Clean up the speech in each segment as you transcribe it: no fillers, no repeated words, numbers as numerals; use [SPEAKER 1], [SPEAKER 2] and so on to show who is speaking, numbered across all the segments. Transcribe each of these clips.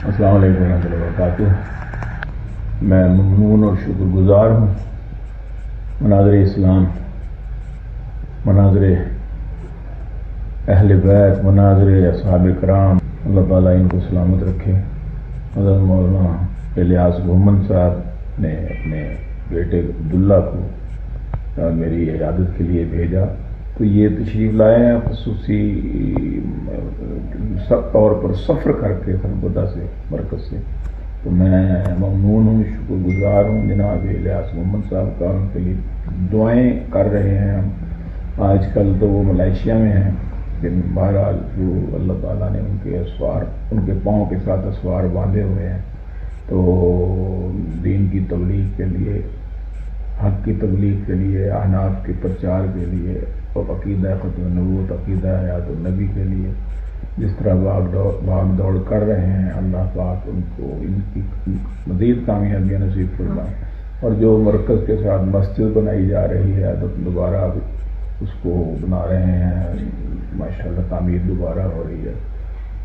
[SPEAKER 1] السلام علیکم ورحمۃ اللہ وبرکاتہ۔ میں ممنون اور شکر گزار ہوں مناظر اسلام، مناظر اہل بیت، مناظر اصحاب کرام، اللہ تعالیٰ ان کو سلامت رکھے۔ حضرت مولانا الیاس محمد صاحب نے اپنے بیٹے عبداللہ کو میری عیادت کے لیے بھیجا، تو یہ تشریف لائے ہیں خصوصی طور پر سفر کر کے خربدہ سے مرکز سے، تو میں ممنون ہوں، شکر گزار ہوں جناب الیاس محمد صاحب کا۔ ان کے لیے دعائیں کر رہے ہیں ہم۔ آج کل تو وہ ملائیشیا میں ہیں، لیکن بہرحال جو اللہ تعالیٰ نے ان کے اسوار، ان کے پاؤں کے ساتھ اسوار باندھے ہوئے ہیں، تو دین کی تبلیغ کے لیے، حق کی تبلیغ کے لیے، احناف کے پرچار کے لیے، اور عقیدہ ختم نبوت، عقیدہ حیات النبی کے لیے جس طرح بھاگ دوڑ کر رہے ہیں، اللہ پاک ان کو ان کی مزید کامیابیاں نصیب فرمائے۔ اور جو مرکز کے ساتھ مسجد بنائی جا رہی ہے، دوبارہ اس کو بنا رہے ہیں، ماشاءاللہ تعمیر دوبارہ ہو رہی ہے،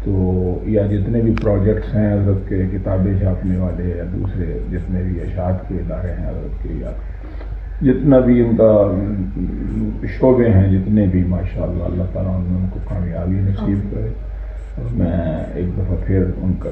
[SPEAKER 1] تو یا جتنے بھی پروجیکٹس ہیں حضرت کے، کتابیں چھاپنے والے یا دوسرے جتنے بھی اشاعت کے ادارے ہیں حضرت کے، یا جتنا بھی ان کا شعبے ہیں جتنے بھی، ماشاءاللہ اللہ تعالیٰ ان کو کامیابی نصیب کرے۔ اور میں ایک دفعہ پھر ان کا